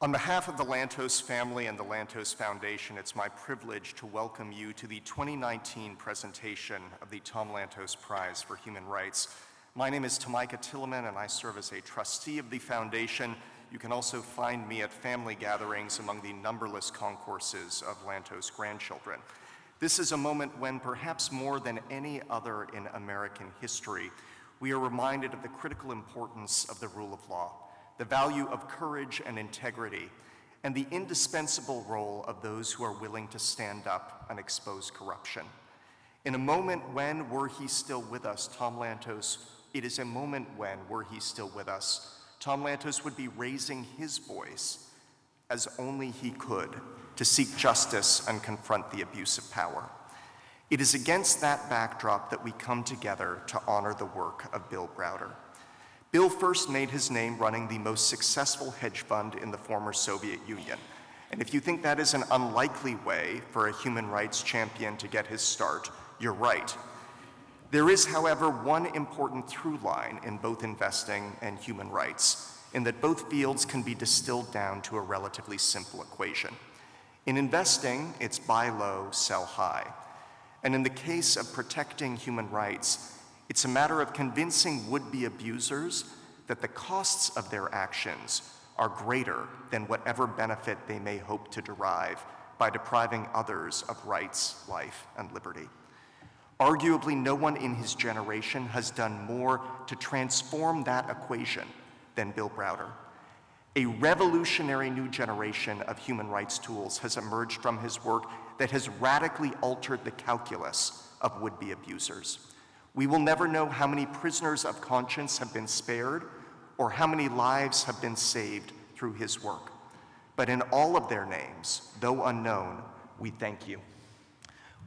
On behalf of the Lantos family and the Lantos Foundation, it's my privilege to welcome you to the 2019 presentation of the Tom Lantos Prize for Human Rights. My name is Tamaika Tilleman, and I serve as a trustee of the foundation. You can also find me at family gatherings among the numberless concourses of Lantos grandchildren. This is a moment when, perhaps more than any other in American history, we are reminded of the critical importance of the rule of law, the value of courage and integrity, and the indispensable role of those who are willing to stand up and expose corruption. In a moment when, were he still with us, it is a moment when, were he still with us, Tom Lantos would be raising his voice, as only he could, to seek justice and confront the abuse of power. It is against that backdrop that we come together to honor the work of Bill Browder. Bill first made his name running the most successful hedge fund in the former Soviet Union. And if you think that is an unlikely way for a human rights champion to get his start, you're right. There is, however, one important through line in both investing and human rights, in that both fields can be distilled down to a relatively simple equation. In investing, it's buy low, sell high. And in the case of protecting human rights, it's a matter of convincing would-be abusers that the costs of their actions are greater than whatever benefit they may hope to derive by depriving others of rights, life, and liberty. Arguably, no one in his generation has done more to transform that equation than Bill Browder. A revolutionary new generation of human rights tools has emerged from his work that has radically altered the calculus of would-be abusers. We will never know how many prisoners of conscience have been spared or how many lives have been saved through his work. But in all of their names, though unknown, we thank you.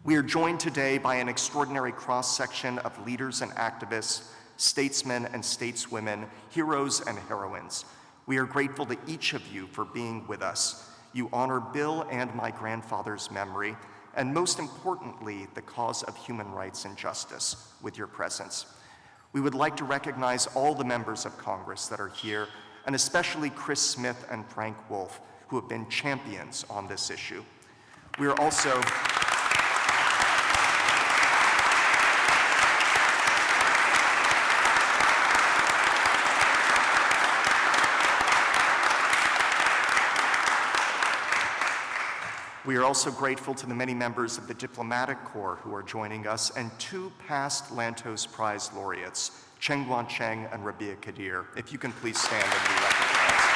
We are joined today by an extraordinary cross-section of leaders and activists, statesmen and stateswomen, heroes and heroines. We are grateful to each of you for being with us. You honor Bill and my grandfather's memory, and most importantly, the cause of human rights and justice with your presence. We would like to recognize all the members of Congress that are here, and especially Chris Smith and Frank Wolf, who have been champions on this issue. We are also grateful to the many members of the diplomatic corps who are joining us, and two past Lantos Prize laureates, Cheng Guancheng and Rabia Kadir. If you can please stand and be recognized.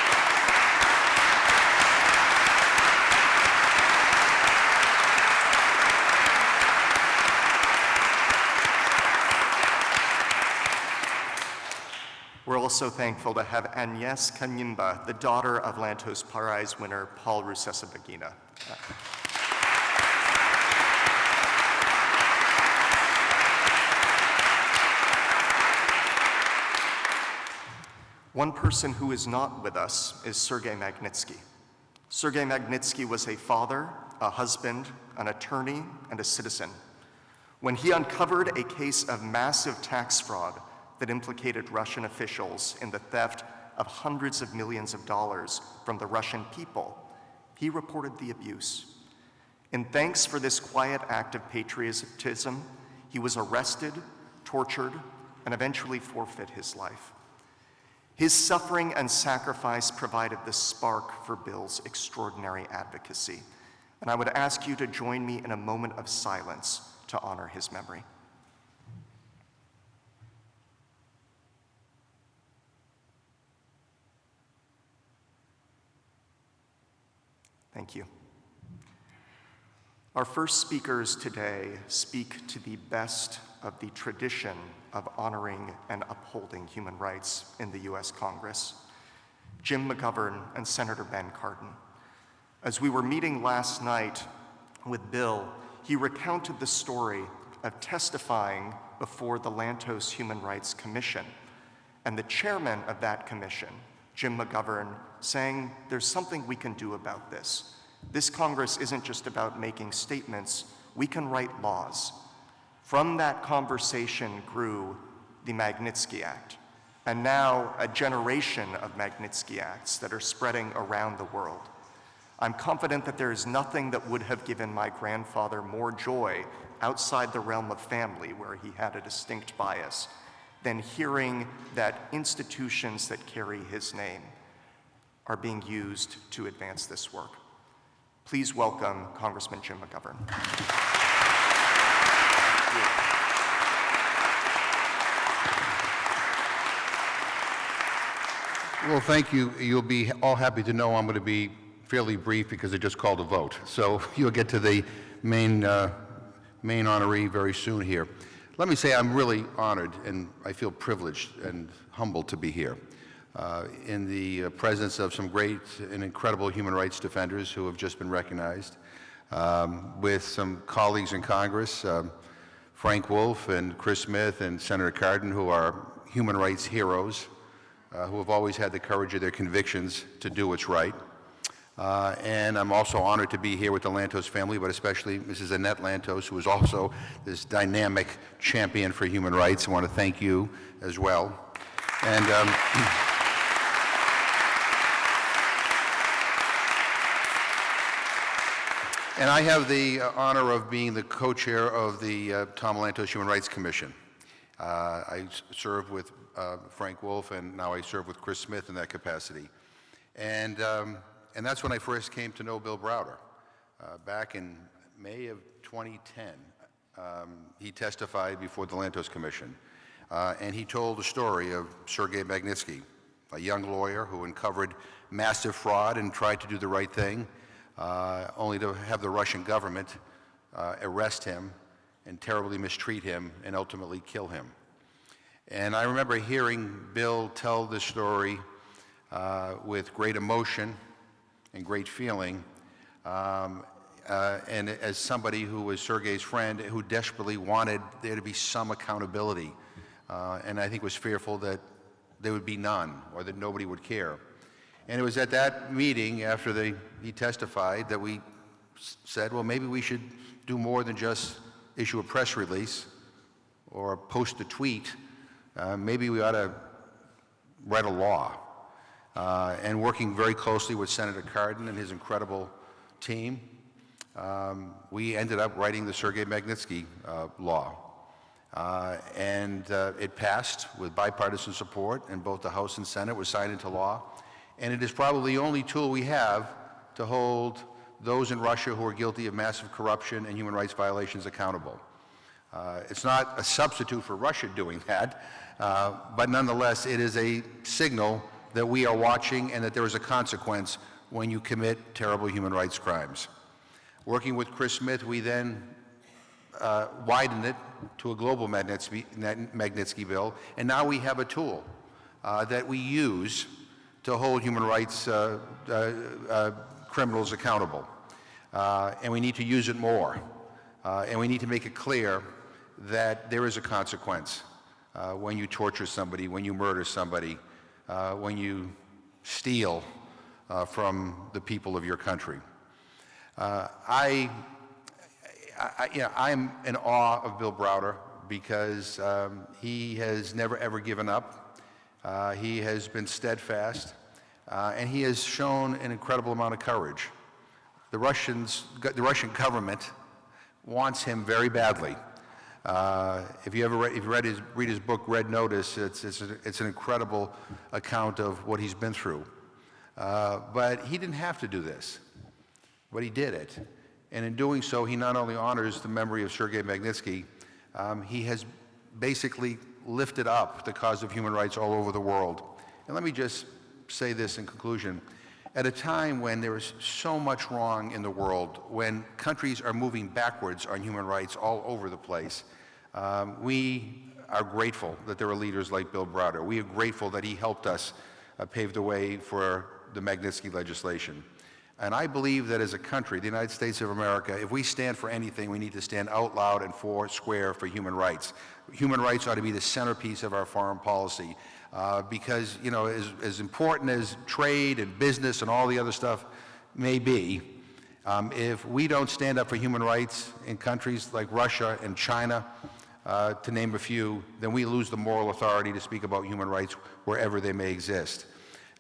We're also thankful to have Agnes Kanyimba, the daughter of Lantos Prize winner Paul Rusesabagina. One person who is not with us is Sergei Magnitsky. Sergei Magnitsky was a father, a husband, an attorney, and a citizen. When he uncovered a case of massive tax fraud that implicated Russian officials in the theft of hundreds of millions of dollars from the Russian people, he reported the abuse. In thanks for this quiet act of patriotism, he was arrested, tortured, and eventually forfeit his life. His suffering and sacrifice provided the spark for Bill's extraordinary advocacy, and I would ask you to join me in a moment of silence to honor his memory. Thank you. Our first speakers today speak to the best of the tradition of honoring and upholding human rights in the U.S. Congress, Jim McGovern and Senator Ben Cardin. As we were meeting last night with Bill, he recounted the story of testifying before the Lantos Human Rights Commission, and the chairman of that commission, Jim McGovern, saying, there's something we can do about this. This Congress isn't just about making statements, we can write laws. From that conversation grew the Magnitsky Act, and now a generation of Magnitsky Acts that are spreading around the world. I'm confident that there is nothing that would have given my grandfather more joy outside the realm of family, where he had a distinct bias, than hearing that institutions that carry his name are being used to advance this work. Please welcome Congressman Jim McGovern. Well, thank you. You'll be all happy to know I'm going to be fairly brief because I just called a vote. So you'll get to the main honoree very soon here. Let me say I'm really honored and I feel privileged and humbled to be here in the presence of some great and incredible human rights defenders who have just been recognized, with some colleagues in Congress, Frank Wolf and Chris Smith and Senator Cardin, who are human rights heroes, who have always had the courage of their convictions to do what's right. And I'm also honored to be here with the Lantos family, but especially Mrs. Annette Lantos, who is also this dynamic champion for human rights. I want to thank you as well. And and I have the honor of being the co-chair of the Tom Lantos Human Rights Commission. I served with Frank Wolf, and now I serve with Chris Smith in that capacity. And that's when I first came to know Bill Browder. Back in May of 2010, he testified before the Lantos Commission, and he told the story of Sergei Magnitsky, a young lawyer who uncovered massive fraud and tried to do the right thing, only to have the Russian government arrest him and terribly mistreat him and ultimately kill him. And I remember hearing Bill tell this story with great emotion and great feeling, and as somebody who was Sergei's friend, who desperately wanted there to be some accountability, and I think was fearful that there would be none or that nobody would care. And it was at that meeting, after he testified, that we said, well, maybe we should do more than just issue a press release or post a tweet. Maybe we ought to write a law. And working very closely with Senator Cardin and his incredible team, we ended up writing the Sergei Magnitsky law. And it passed with bipartisan support, and both the House and Senate was signed into law. And it is probably the only tool we have to hold those in Russia who are guilty of massive corruption and human rights violations accountable. It's not a substitute for Russia doing that, but nonetheless, it is a signal that we are watching and that there is a consequence when you commit terrible human rights crimes. Working with Chris Smith, we then widened it to a global Magnitsky bill, and now we have a tool that we use to hold human rights criminals accountable. And we need to use it more. And we need to make it clear that there is a consequence when you torture somebody, when you murder somebody, when you steal from the people of your country. I'm in awe of Bill Browder because he has never ever given up. He has been steadfast, and he has shown an incredible amount of courage. The Russian government wants him very badly. If you read his book, Red Notice, it's an incredible account of what he's been through. But he didn't have to do this, but he did it. And in doing so, he not only honors the memory of Sergei Magnitsky, he has basically lifted up the cause of human rights all over the world. And let me just say this in conclusion. At a time when there is so much wrong in the world, when countries are moving backwards on human rights all over the place, we are grateful that there are leaders like Bill Browder. We are grateful that he helped us pave the way for the Magnitsky legislation. And I believe that as a country, the United States of America, if we stand for anything, we need to stand out loud and square for human rights. Human rights ought to be the centerpiece of our foreign policy. Because, you know, as important as trade and business and all the other stuff may be, if we don't stand up for human rights in countries like Russia and China, to name a few, then we lose the moral authority to speak about human rights wherever they may exist.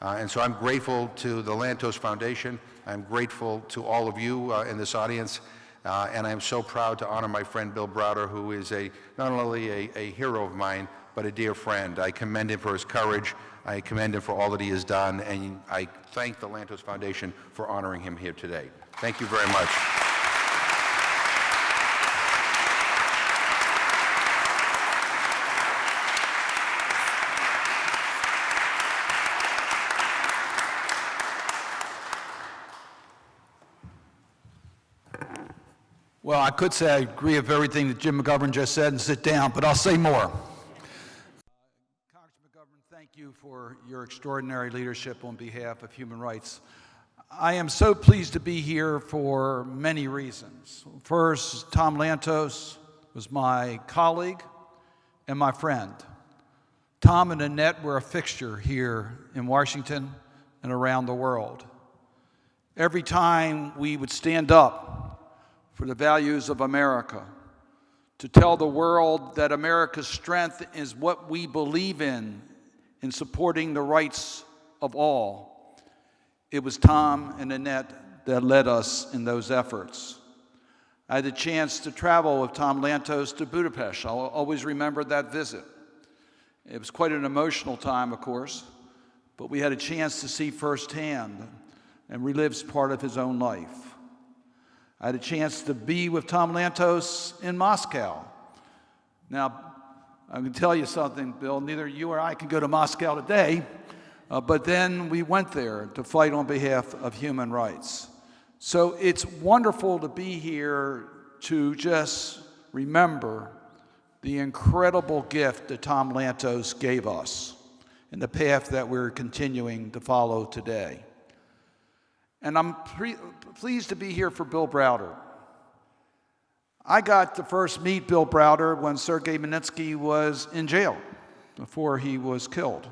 And so I'm grateful to the Lantos Foundation. I'm grateful to all of you in this audience. And I'm so proud to honor my friend Bill Browder, who is not only a hero of mine, but a dear friend. I commend him for his courage. I commend him for all that he has done. And I thank the Lantos Foundation for honoring him here today. Thank you very much. Well, I could say I agree with everything that Jim McGovern just said and sit down, but I'll say more. Congressman McGovern, thank you for your extraordinary leadership on behalf of human rights. I am so pleased to be here for many reasons. First, Tom Lantos was my colleague and my friend. Tom and Annette were a fixture here in Washington and around the world. Every time we would stand up for the values of America, to tell the world that America's strength is what we believe in supporting the rights of all, it was Tom and Annette that led us in those efforts. I had the chance to travel with Tom Lantos to Budapest. I'll always remember that visit. It was quite an emotional time, of course, but we had a chance to see firsthand and relive part of his own life. I had a chance to be with Tom Lantos in Moscow. Now, I can tell you something, Bill, neither you or I can go to Moscow today, but then we went there to fight on behalf of human rights. So it's wonderful to be here to just remember the incredible gift that Tom Lantos gave us and the path that we're continuing to follow today. And I'm pleased to be here for Bill Browder. I got to first meet Bill Browder when Sergei Magnitsky was in jail before he was killed.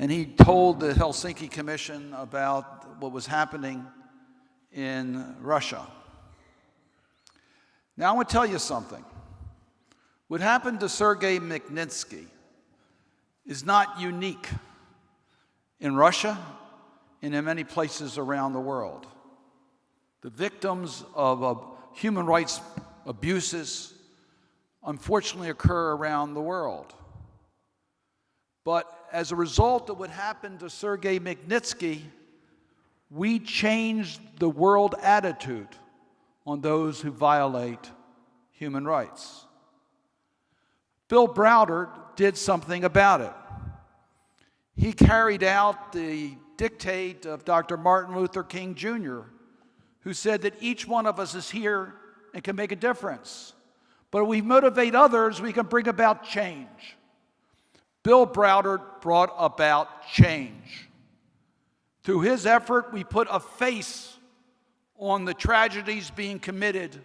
And he told the Helsinki Commission about what was happening in Russia. Now I want to tell you something. What happened to Sergei Magnitsky is not unique in Russia and in many places around the world. The victims of human rights abuses unfortunately occur around the world. But as a result of what happened to Sergei Magnitsky, we changed the world attitude on those who violate human rights. Bill Browder did something about it. He carried out the dictate of Dr. Martin Luther King Jr., who said that each one of us is here and can make a difference. But if we motivate others, we can bring about change. Bill Browder brought about change. Through his effort, we put a face on the tragedies being committed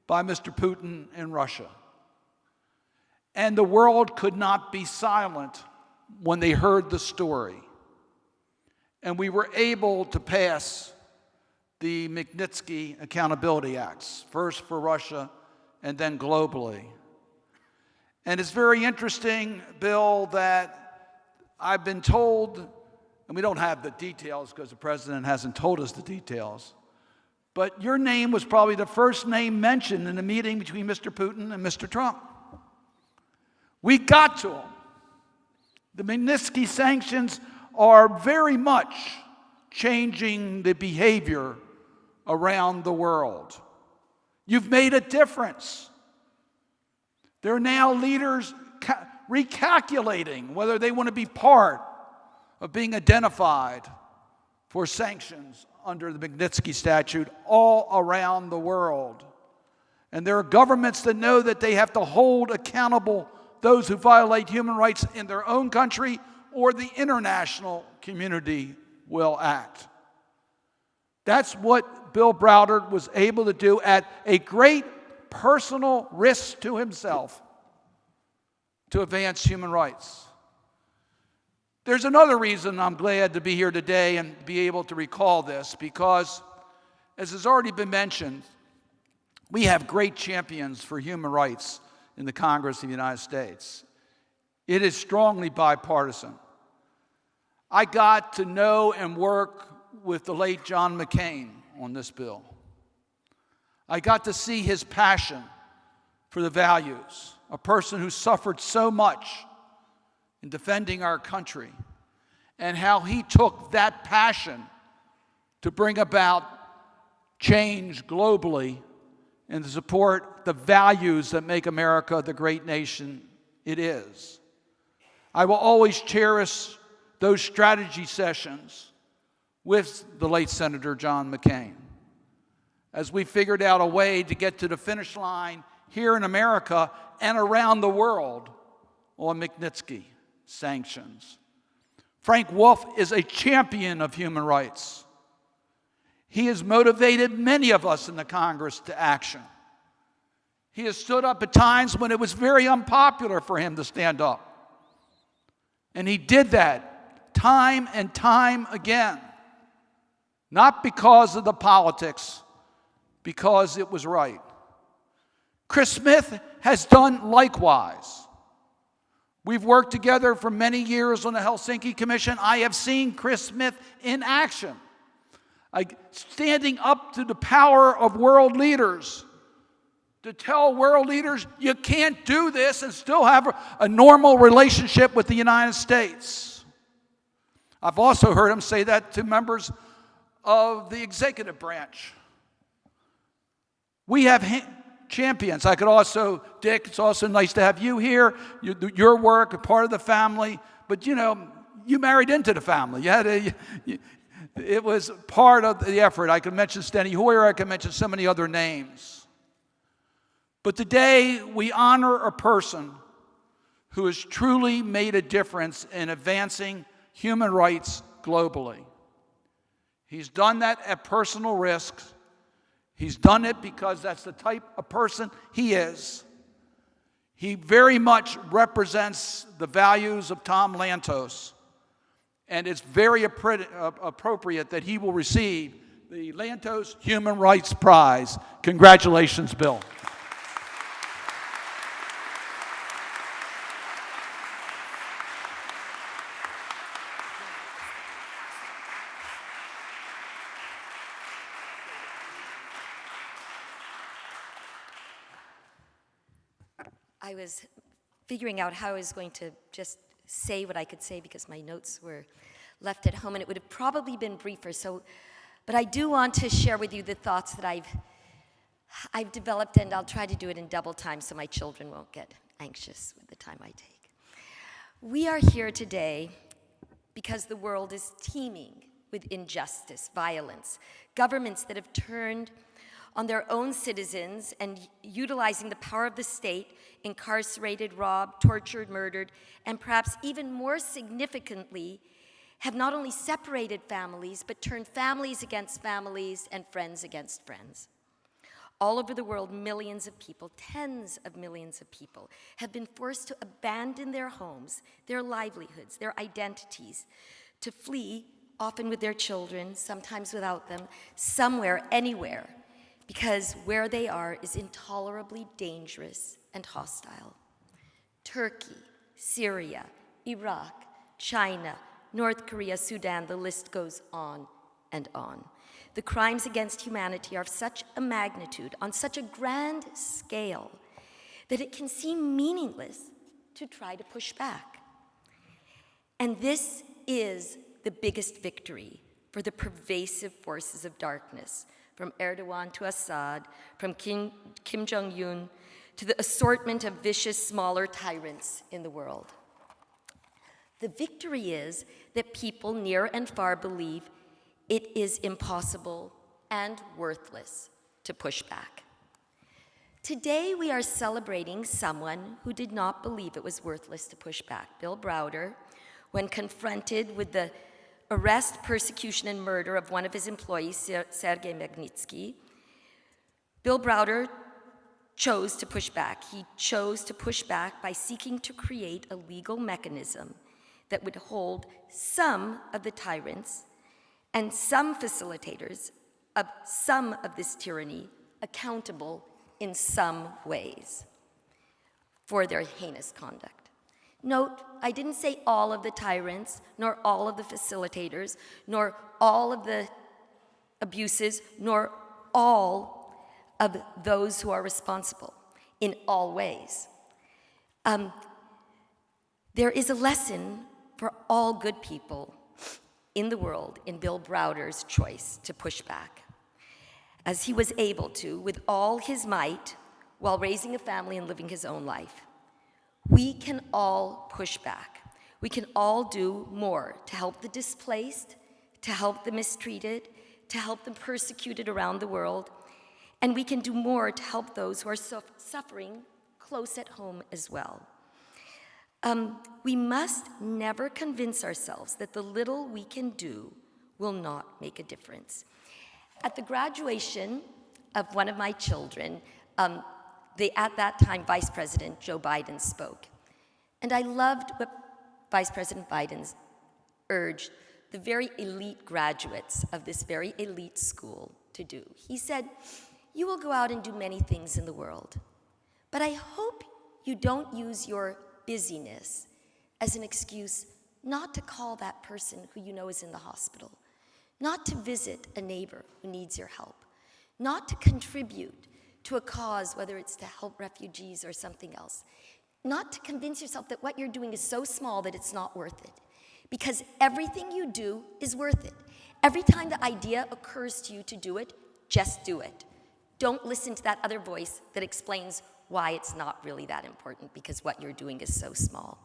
by Mr. Putin in Russia. And the world could not be silent when they heard the story. And we were able to pass the Magnitsky Accountability Acts, first for Russia and then globally. And it's very interesting, Bill, that I've been told, and we don't have the details because the president hasn't told us the details, but your name was probably the first name mentioned in the meeting between Mr. Putin and Mr. Trump. We got to him. The Magnitsky sanctions are very much changing the behavior around the world. You've made a difference. There are now leaders recalculating whether they want to be part of being identified for sanctions under the Magnitsky statute all around the world. And there are governments that know that they have to hold accountable those who violate human rights in their own country, or the international community will act. That's what Bill Browder was able to do at a great personal risk to himself to advance human rights. There's another reason I'm glad to be here today and be able to recall this, because, as has already been mentioned, we have great champions for human rights in the Congress of the United States. It is strongly bipartisan. I got to know and work with the late John McCain on this bill. I got to see his passion for the values, a person who suffered so much in defending our country, and how he took that passion to bring about change globally and to support the values that make America the great nation it is. I will always cherish those strategy sessions with the late Senator John McCain, as we figured out a way to get to the finish line here in America and around the world on Magnitsky Sanctions. Frank Wolf is a champion of human rights. He has motivated many of us in the Congress to action. He has stood up at times when it was very unpopular for him to stand up. And he did that time and time again, not because of the politics, because it was right. Chris Smith has done likewise. We've worked together for many years on the Helsinki Commission. I have seen Chris Smith in action, standing up to the power of world leaders, to tell world leaders, you can't do this and still have a normal relationship with the United States. I've also heard him say that to members of the executive branch. We have champions. I could also, Dick, it's also nice to have you here. Your work, a part of the family. But you know, you married into the family. It was part of the effort. I could mention Steny Hoyer. I could mention so many other names. But today, we honor a person who has truly made a difference in advancing human rights globally. He's done that at personal risk. He's done it because that's the type of person he is. He very much represents the values of Tom Lantos, and it's very appropriate that he will receive the Lantos Human Rights Prize. Congratulations, Bill. I was figuring out how I was going to just say what I could say because my notes were left at home, and it would have probably been briefer. But I do want to share with you the thoughts that I've developed, and I'll try to do it in double time so my children won't get anxious with the time I take. We are here today because the world is teeming with injustice, violence, governments that have turned on their own citizens and utilizing the power of the state, incarcerated, robbed, tortured, murdered, and perhaps even more significantly, have not only separated families, but turned families against families and friends against friends. All over the world, millions of people, tens of millions of people, have been forced to abandon their homes, their livelihoods, their identities, to flee, often with their children, sometimes without them, somewhere, anywhere, because where they are is intolerably dangerous and hostile. Turkey, Syria, Iraq, China, North Korea, Sudan, the list goes on and on. The crimes against humanity are of such a magnitude, on such a grand scale, that it can seem meaningless to try to push back. And this is the biggest victory for the pervasive forces of darkness, from Erdogan to Assad, from Kim Jong-un to the assortment of vicious, smaller tyrants in the world. The victory is that people near and far believe it is impossible and worthless to push back. Today, we are celebrating someone who did not believe it was worthless to push back. Bill Browder, when confronted with the arrest, persecution, and murder of one of his employees, Sergei Magnitsky, Bill Browder chose to push back. He chose to push back by seeking to create a legal mechanism that would hold some of the tyrants and some facilitators of some of this tyranny accountable in some ways. for their heinous conduct. Note, I didn't say all of the tyrants, nor all of the facilitators, nor all of the abuses, nor all of those who are responsible in all ways. There is a lesson for all good people in the world in Bill Browder's choice to push back, as he was able to with all his might while raising a family and living his own life. We can all push back. We can all do more to help the displaced, to help the mistreated, to help the persecuted around the world, and we can do more to help those who are suffering close at home as well. We must never convince ourselves that the little we can do will not make a difference. At the graduation of one of my children, at that time, Vice President Joe Biden spoke. And I loved what Vice President Biden urged the very elite graduates of this very elite school to do. He said, "You will go out and do many things in the world, but I hope you don't use your busyness as an excuse not to call that person who you know is in the hospital, not to visit a neighbor who needs your help, not to contribute to a cause, whether it's to help refugees or something else, not to convince yourself that what you're doing is so small that it's not worth it, because everything you do is worth it. Every time the idea occurs to you to do it, just do it. Don't listen to that other voice that explains why it's not really that important, because what you're doing is so small."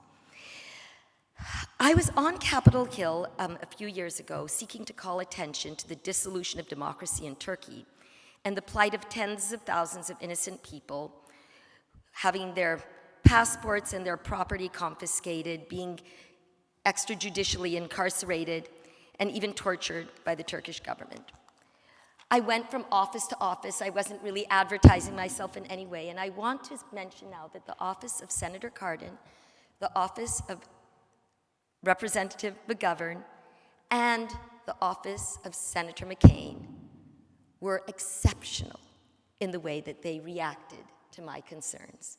I was on Capitol Hill a few years ago seeking to call attention to the dissolution of democracy in Turkey and the plight of tens of thousands of innocent people having their passports and their property confiscated, being extrajudicially incarcerated, and even tortured by the Turkish government. I went from office to office. I wasn't really advertising myself in any way. And I want to mention now that the office of Senator Cardin, the office of Representative McGovern, and the office of Senator McCain were exceptional in the way that they reacted to my concerns.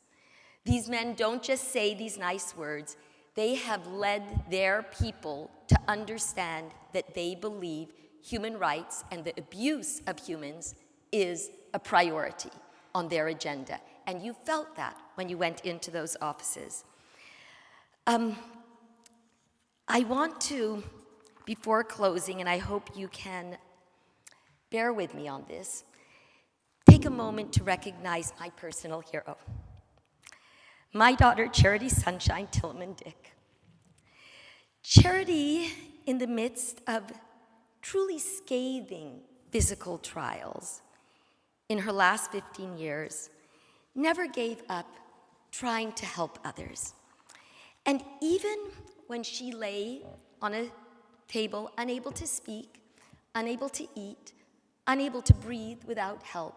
These men don't just say these nice words. They have led their people to understand that they believe human rights and the abuse of humans is a priority on their agenda. And you felt that when you went into those offices. I want to, before closing, and I hope you can bear with me on this, take a moment to recognize my personal hero, my daughter, Charity Sunshine Tillman-Dick. Charity, in the midst of truly scathing physical trials in her last 15 years, never gave up trying to help others. And even when she lay on a table, unable to speak, unable to eat, unable to breathe without help,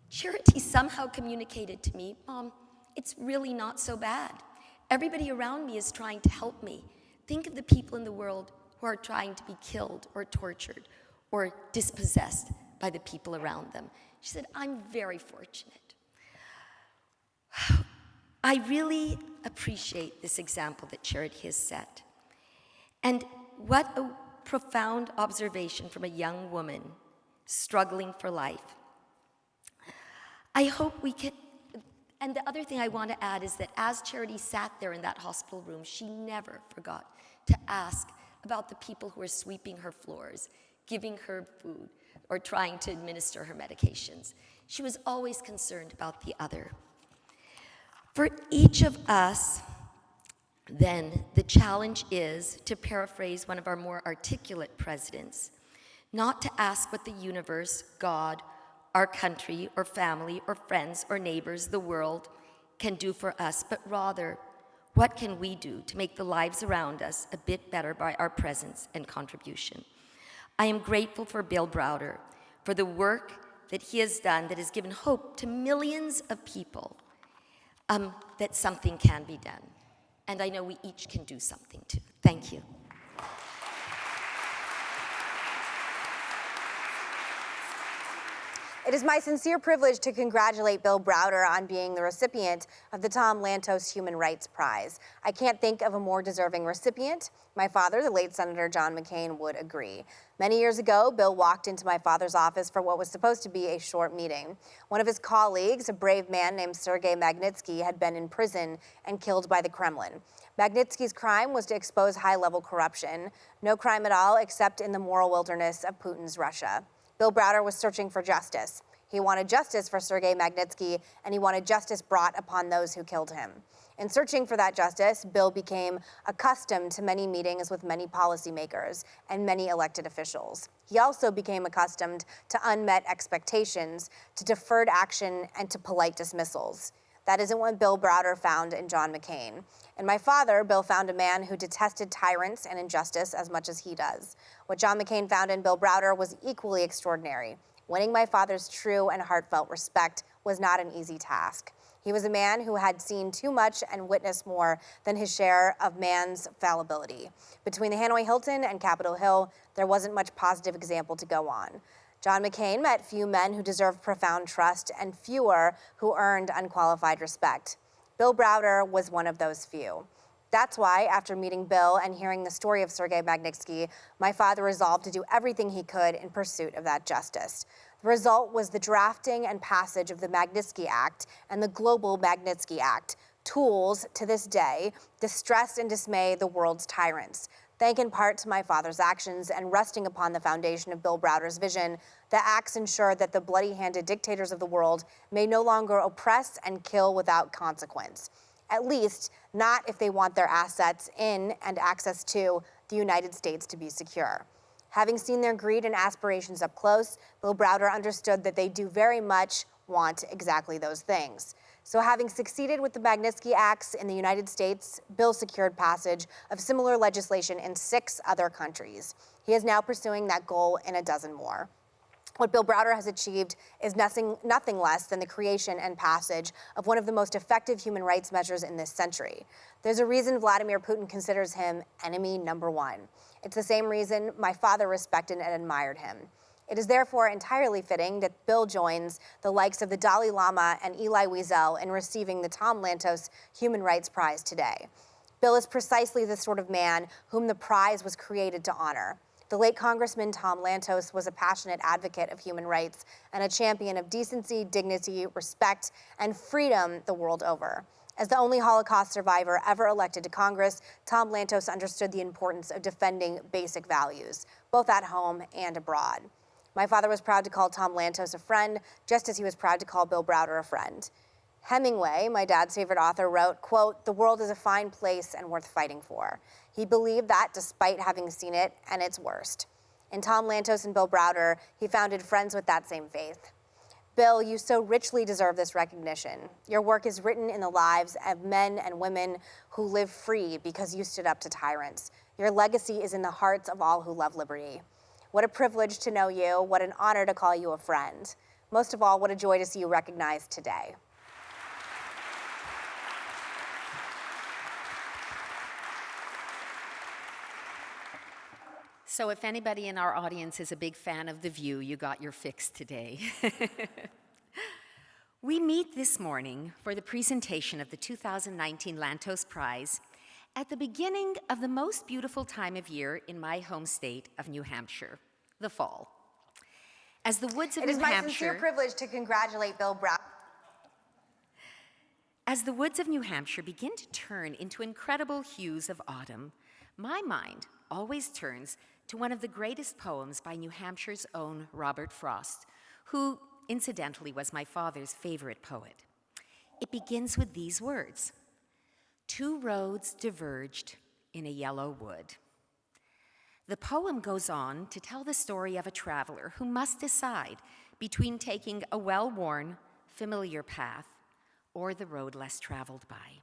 Charity somehow communicated to me, "Mom, it's really not so bad. Everybody around me is trying to help me. Think of the people in the world who are trying to be killed or tortured or dispossessed by the people around them." She said, "I'm very fortunate." I really appreciate this example that Charity has set. And what a profound observation from a young woman struggling for life. I hope we can, and the other thing I want to add is that as Charity sat there in that hospital room, she never forgot to ask about the people who were sweeping her floors, giving her food, or trying to administer her medications. She was always concerned about the other. For each of us, then, the challenge is, to paraphrase one of our more articulate presidents, not to ask what the universe, God, our country, or family, or friends, or neighbors, the world, can do for us, but rather, what can we do to make the lives around us a bit better by our presence and contribution? I am grateful for Bill Browder, for the work that he has done that has given hope to millions of people that something can be done. And I know we each can do something too. Thank you. It is my sincere privilege to congratulate Bill Browder on being the recipient of the Tom Lantos Human Rights Prize. I can't think of a more deserving recipient. My father, the late Senator John McCain, would agree. Many years ago, Bill walked into my father's office for what was supposed to be a short meeting. One of his colleagues, a brave man named Sergei Magnitsky, had been in prison and killed by the Kremlin. Magnitsky's crime was to expose high-level corruption. No crime at all except in the moral wilderness of Putin's Russia. Bill Browder was searching for justice. He wanted justice for Sergei Magnitsky, and he wanted justice brought upon those who killed him. In searching for that justice, Bill became accustomed to many meetings with many policymakers and many elected officials. He also became accustomed to unmet expectations, to deferred action, and to polite dismissals. That isn't what Bill Browder found in John McCain. In my father, Bill found a man who detested tyrants and injustice as much as he does. What John McCain found in Bill Browder was equally extraordinary. Winning my father's true and heartfelt respect was not an easy task. He was a man who had seen too much and witnessed more than his share of man's fallibility. Between the Hanoi Hilton and Capitol Hill, there wasn't much positive example to go on. John McCain met few men who deserved profound trust and fewer who earned unqualified respect. Bill Browder was one of those few. That's why, after meeting Bill and hearing the story of Sergei Magnitsky, my father resolved to do everything he could in pursuit of that justice. The result was the drafting and passage of the Magnitsky Act and the Global Magnitsky Act, tools, to this day, distress and dismay the world's tyrants. Thanks in part to my father's actions and resting upon the foundation of Bill Browder's vision, the acts ensure that the bloody-handed dictators of the world may no longer oppress and kill without consequence. At least, not if they want their assets in and access to the United States to be secure. Having seen their greed and aspirations up close, Bill Browder understood that they do very much want exactly those things. So having succeeded with the Magnitsky Acts in the United States, Bill secured passage of similar legislation in 6 other countries. He is now pursuing that goal in a dozen more. What Bill Browder has achieved is nothing less than the creation and passage of one of the most effective human rights measures in this century. There's a reason Vladimir Putin considers him enemy number 1. It's the same reason my father respected and admired him. It is therefore entirely fitting that Bill joins the likes of the Dalai Lama and Elie Wiesel in receiving the Tom Lantos Human Rights Prize today. Bill is precisely the sort of man whom the prize was created to honor. The late Congressman Tom Lantos was a passionate advocate of human rights and a champion of decency, dignity, respect, and freedom the world over. As the only Holocaust survivor ever elected to Congress, Tom Lantos understood the importance of defending basic values, both at home and abroad. My father was proud to call Tom Lantos a friend, just as he was proud to call Bill Browder a friend. Hemingway, my dad's favorite author, wrote, quote, "The world is a fine place and worth fighting for." He believed that despite having seen it and its worst. In Tom Lantos and Bill Browder, he founded friends with that same faith. Bill, you so richly deserve this recognition. Your work is written in the lives of men and women who live free because you stood up to tyrants. Your legacy is in the hearts of all who love liberty. What a privilege to know you. What an honor to call you a friend. Most of all, what a joy to see you recognized today. So if anybody in our audience is a big fan of The View, you got your fix today. We meet this morning for the presentation of the 2019 Lantos Prize at the beginning of the most beautiful time of year in my home state of New Hampshire, the fall. As the woods of New Hampshire... It is my sincere privilege to congratulate Bill Browder. As the woods of New Hampshire begin to turn into incredible hues of autumn, my mind always turns to one of the greatest poems by New Hampshire's own Robert Frost, who, incidentally, was my father's favorite poet. It begins with these words: "Two roads diverged in a yellow wood." The poem goes on to tell the story of a traveler who must decide between taking a well-worn, familiar path or the road less traveled by.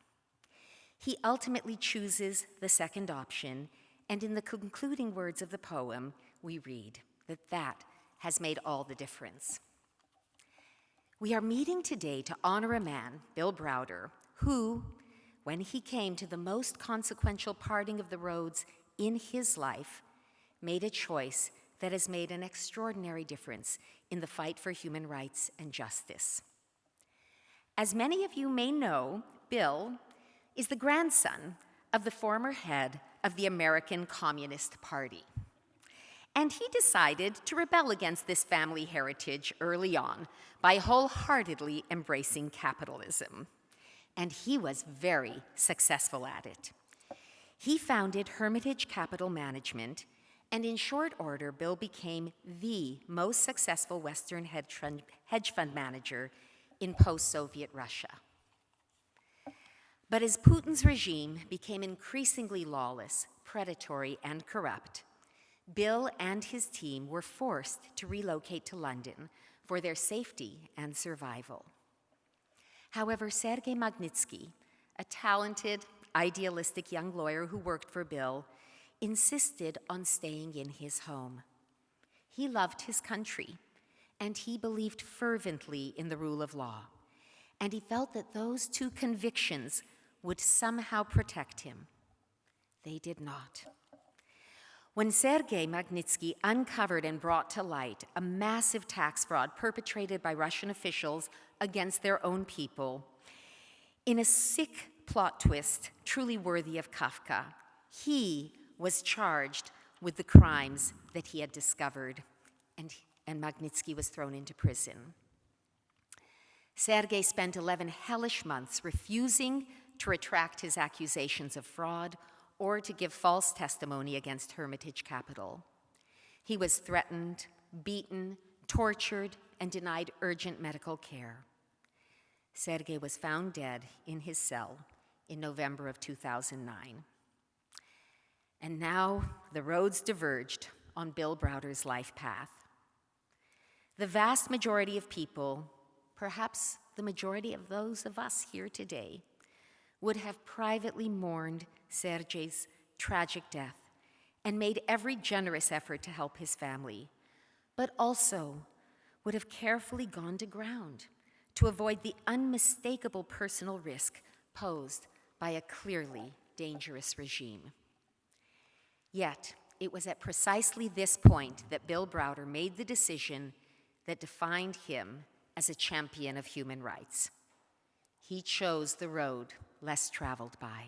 He ultimately chooses the second option, and in the concluding words of the poem, we read that has made all the difference. We are meeting today to honor a man, Bill Browder, who, when he came to the most consequential parting of the roads in his life, made a choice that has made an extraordinary difference in the fight for human rights and justice. As many of you may know, Bill is the grandson of the former head of the American Communist Party. And he decided to rebel against this family heritage early on by wholeheartedly embracing capitalism. And he was very successful at it. He founded Hermitage Capital Management, and in short order, Bill became the most successful Western hedge fund manager in post-Soviet Russia. But as Putin's regime became increasingly lawless, predatory, and corrupt, Bill and his team were forced to relocate to London for their safety and survival. However, Sergei Magnitsky, a talented, idealistic young lawyer who worked for Bill, insisted on staying in his home. He loved his country, and he believed fervently in the rule of law, and he felt that those two convictions would somehow protect him. They did not. When Sergei Magnitsky uncovered and brought to light a massive tax fraud perpetrated by Russian officials against their own people, in a sick plot twist truly worthy of Kafka, he was charged with the crimes that he had discovered, and Magnitsky was thrown into prison. Sergei spent 11 hellish months refusing to retract his accusations of fraud or to give false testimony against Hermitage Capital. He was threatened, beaten, tortured, and denied urgent medical care. Sergei was found dead in his cell in November of 2009. And now the roads diverged on Bill Browder's life path. The vast majority of people, perhaps the majority of those of us here today, would have privately mourned Sergei's tragic death and made every generous effort to help his family, but also would have carefully gone to ground to avoid the unmistakable personal risk posed by a clearly dangerous regime. Yet, it was at precisely this point that Bill Browder made the decision that defined him as a champion of human rights. He chose the road less traveled by.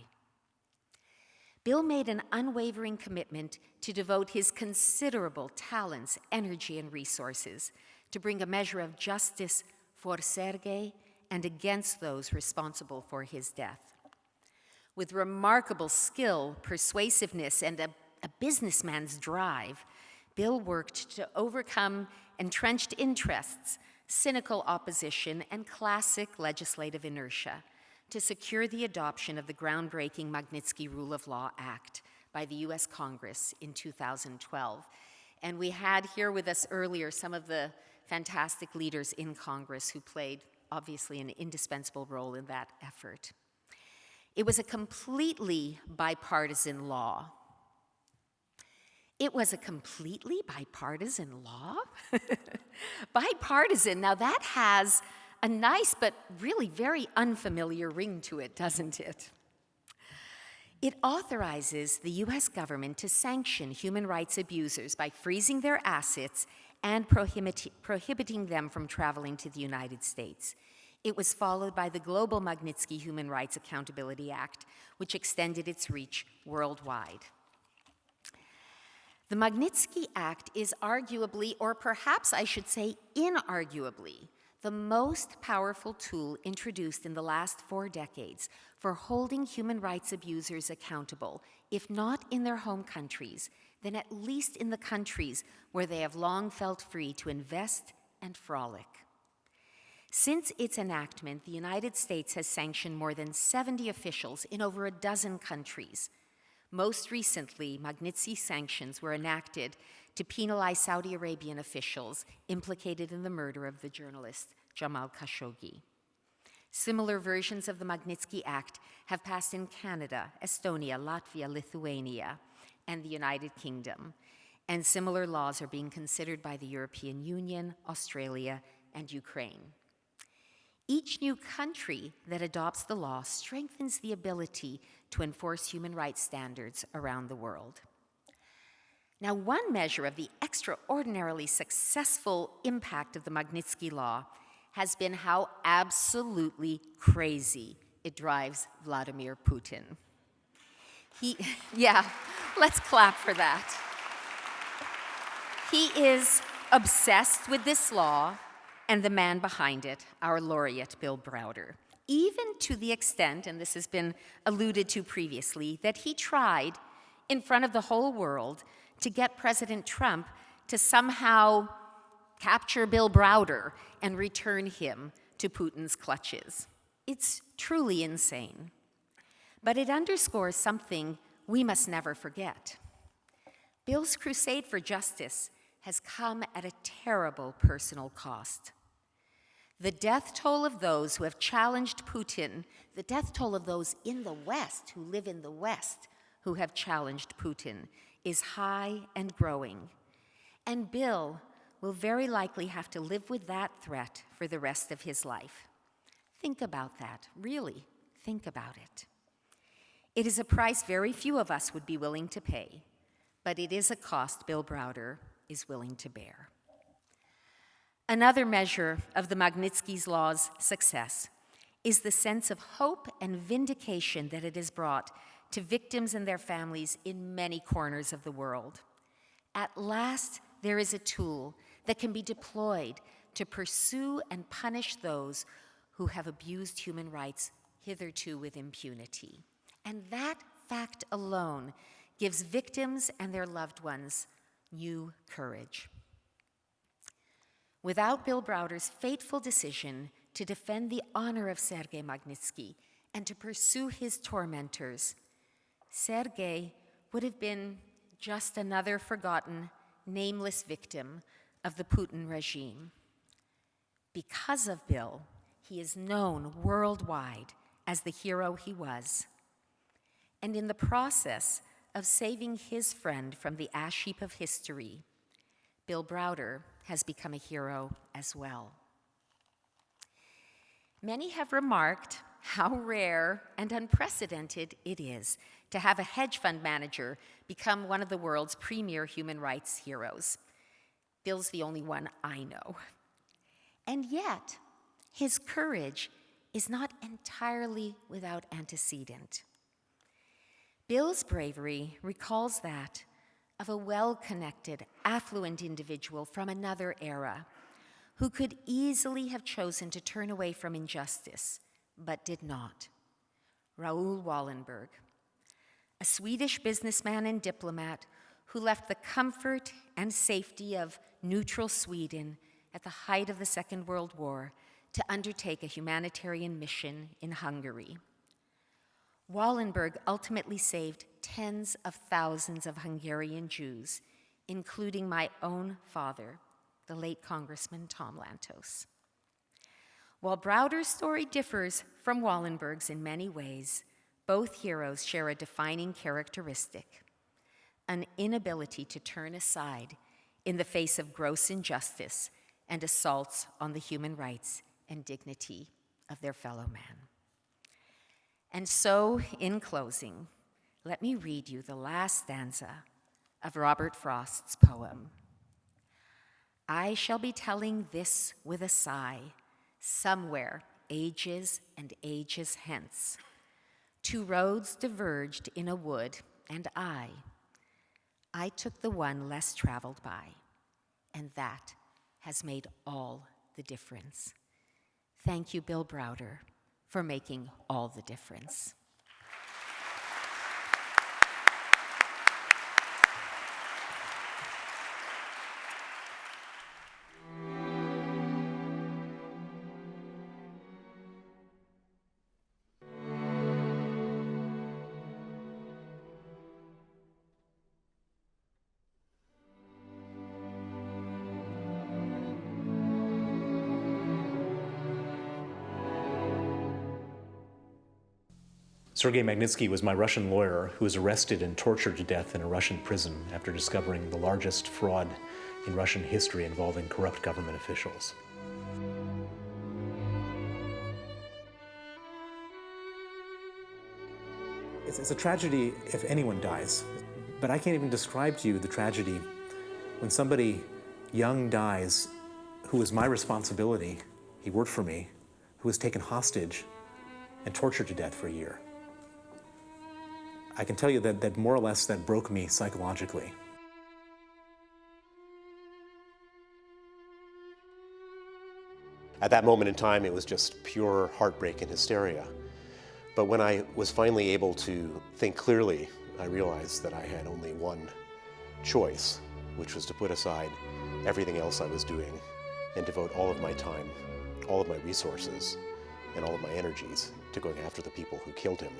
Bill made an unwavering commitment to devote his considerable talents, energy, and resources to bring a measure of justice for Sergei and against those responsible for his death. With remarkable skill, persuasiveness, and a businessman's drive, Bill worked to overcome entrenched interests, cynical opposition, and classic legislative inertia to secure the adoption of the groundbreaking Magnitsky Rule of Law Act by the US Congress in 2012. And we had here with us earlier some of the fantastic leaders in Congress who played, obviously, an indispensable role in that effort. It was a completely bipartisan law. It was a completely bipartisan law? Bipartisan, now that has a nice but really very unfamiliar ring to it, doesn't it? It authorizes the US government to sanction human rights abusers by freezing their assets and prohibiting them from traveling to the United States. It was followed by the Global Magnitsky Human Rights Accountability Act, which extended its reach worldwide. The Magnitsky Act is arguably, or perhaps I should say inarguably, the most powerful tool introduced in the last 4 decades for holding human rights abusers accountable, if not in their home countries, then at least in the countries where they have long felt free to invest and frolic. Since its enactment, the United States has sanctioned more than 70 officials in over a dozen countries. Most recently, Magnitsky Sanctions were enacted to penalize Saudi Arabian officials implicated in the murder of the journalist Jamal Khashoggi. Similar versions of the Magnitsky Act have passed in Canada, Estonia, Latvia, Lithuania, and the United Kingdom, and similar laws are being considered by the European Union, Australia, and Ukraine. Each new country that adopts the law strengthens the ability to enforce human rights standards around the world. Now, one measure of the extraordinarily successful impact of the Magnitsky Law has been how absolutely crazy it drives Vladimir Putin. Yeah, let's clap for that. He is obsessed with this law and the man behind it, our laureate, Bill Browder, even to the extent, and this has been alluded to previously, that he tried in front of the whole world to get President Trump to somehow capture Bill Browder and return him to Putin's clutches. It's truly insane. But it underscores something we must never forget. Bill's crusade for justice has come at a terrible personal cost. The death toll of those who have challenged Putin, the death toll of those in the West, who live in the West, who have challenged Putin, is high and growing. And Bill will very likely have to live with that threat for the rest of his life. Think about that, really, think about it. It is a price very few of us would be willing to pay, but it is a cost Bill Browder is willing to bear. Another measure of the Magnitsky Law's success is the sense of hope and vindication that it has brought to victims and their families in many corners of the world. At last, there is a tool that can be deployed to pursue and punish those who have abused human rights hitherto with impunity. And that fact alone gives victims and their loved ones new courage. Without Bill Browder's fateful decision to defend the honor of Sergei Magnitsky and to pursue his tormentors, Sergei would have been just another forgotten, nameless victim of the Putin regime. Because of Bill, he is known worldwide as the hero he was. And in the process of saving his friend from the ash heap of history, Bill Browder has become a hero as well. Many have remarked how rare and unprecedented it is to have a hedge fund manager become one of the world's premier human rights heroes. Bill's the only one I know. And yet, his courage is not entirely without antecedent. Bill's bravery recalls that of a well-connected, affluent individual from another era who could easily have chosen to turn away from injustice, but did not. Raoul Wallenberg, a Swedish businessman and diplomat who left the comfort and safety of neutral Sweden at the height of the Second World War to undertake a humanitarian mission in Hungary. Wallenberg ultimately saved tens of thousands of Hungarian Jews, including my own father, the late Congressman Tom Lantos. While Browder's story differs from Wallenberg's in many ways, both heroes share a defining characteristic: an inability to turn aside in the face of gross injustice and assaults on the human rights and dignity of their fellow man. And so, in closing, let me read you the last stanza of Robert Frost's poem. I shall be telling this with a sigh, somewhere ages and ages hence. Two roads diverged in a wood, and I took the one less traveled by, and that has made all the difference. Thank you, Bill Browder, for making all the difference. Sergei Magnitsky was my Russian lawyer who was arrested and tortured to death in a Russian prison after discovering the largest fraud in Russian history involving corrupt government officials. It's a tragedy if anyone dies. But I can't even describe to you the tragedy when somebody young dies who was my responsibility, he worked for me, who was taken hostage and tortured to death for a year. I can tell you that more or less that broke me psychologically. At that moment in time, it was just pure heartbreak and hysteria. But when I was finally able to think clearly, I realized that I had only one choice, which was to put aside everything else I was doing and devote all of my time, all of my resources, and all of my energies to going after the people who killed him.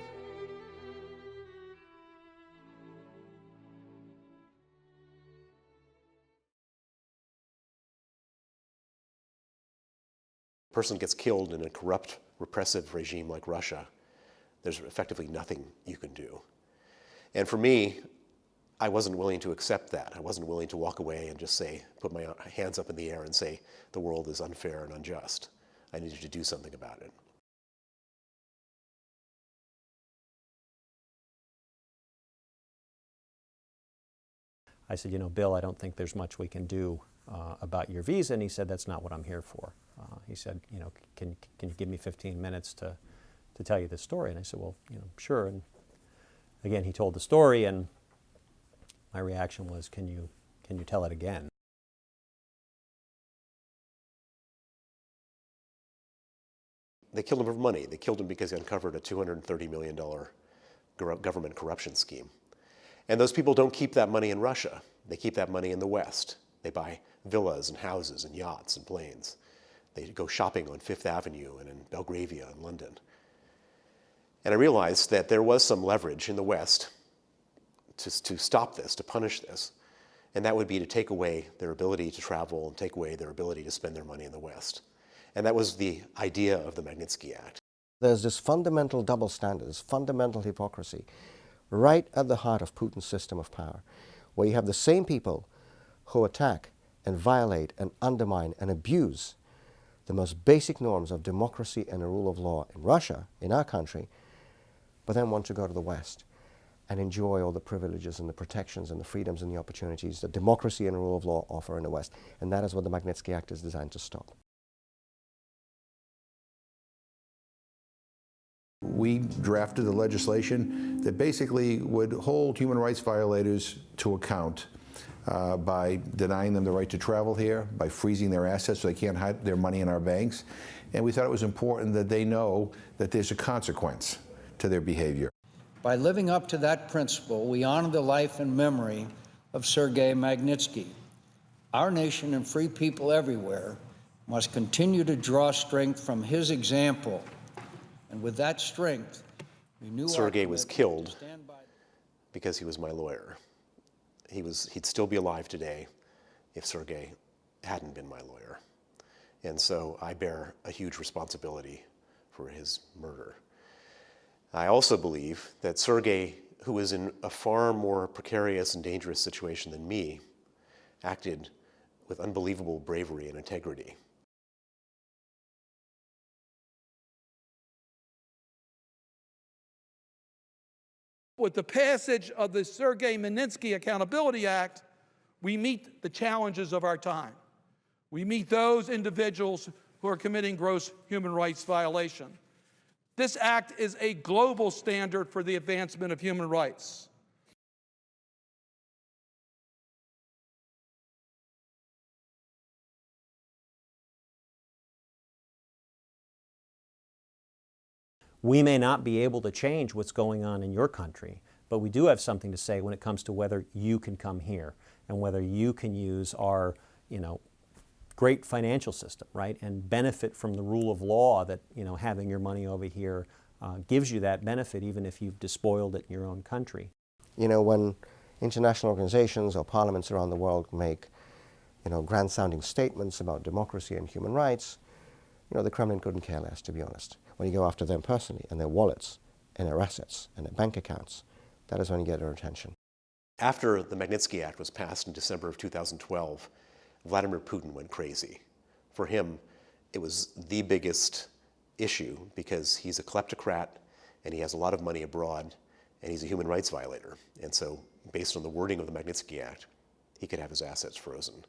A person gets killed in a corrupt, repressive regime like Russia, there's effectively nothing you can do. And for me, I wasn't willing to accept that. I wasn't willing to walk away and just say, put my hands up in the air and say, the world is unfair and unjust. I needed to do something about it. I said, you know, Bill, I don't think there's much we can do about your visa. And he said, that's not what I'm here for. He said, you know, can you give me 15 minutes to tell you this story? And I said, well, you know, sure. And again, he told the story, and my reaction was, can you tell it again? They killed him for money. They killed him because he uncovered a $230 million government corruption scheme. And those people don't keep that money in Russia. They keep that money in the West. They buy villas and houses and yachts and planes. They go shopping on Fifth Avenue and in Belgravia in London. And I realized that there was some leverage in the West to stop this, to punish this. And that would be to take away their ability to travel and take away their ability to spend their money in the West. And that was the idea of the Magnitsky Act. There's this fundamental double standard, this fundamental hypocrisy, right at the heart of Putin's system of power, where you have the same people who attack and violate and undermine and abuse the most basic norms of democracy and the rule of law in Russia, in our country, but then want to go to the West and enjoy all the privileges and the protections and the freedoms and the opportunities that democracy and the rule of law offer in the West. And that is what the Magnitsky Act is designed to stop. We drafted the legislation that basically would hold human rights violators to account by denying them the right to travel here, by freezing their assets so they can't hide their money in our banks. And we thought it was important that they know that there's a consequence to their behavior. By living up to that principle, we honor the life and memory of Sergei Magnitsky. Our nation and free people everywhere must continue to draw strength from his example. And with that strength, renew Sergei was killed because he was my lawyer. He'd still be alive today if Sergei hadn't been my lawyer. And so I bear a huge responsibility for his murder. I also believe that Sergei, who was in a far more precarious and dangerous situation than me, acted with unbelievable bravery and integrity. With the passage of the Sergei Magnitsky Accountability Act, we meet the challenges of our time. We meet those individuals who are committing gross human rights violation. This act is a global standard for the advancement of human rights. We may not be able to change what's going on in your country, but we do have something to say when it comes to whether you can come here and whether you can use our, great financial system, right, and benefit from the rule of law that, having your money over here gives you that benefit even if you've despoiled it in your own country. When international organizations or parliaments around the world make, grand-sounding statements about democracy and human rights, the Kremlin couldn't care less, to be honest. When you go after them personally and their wallets and their assets and their bank accounts, that is when you get their attention. After the Magnitsky Act was passed in December of 2012, Vladimir Putin went crazy. For him, it was the biggest issue because he's a kleptocrat and he has a lot of money abroad and he's a human rights violator. And so based on the wording of the Magnitsky Act, he could have his assets frozen.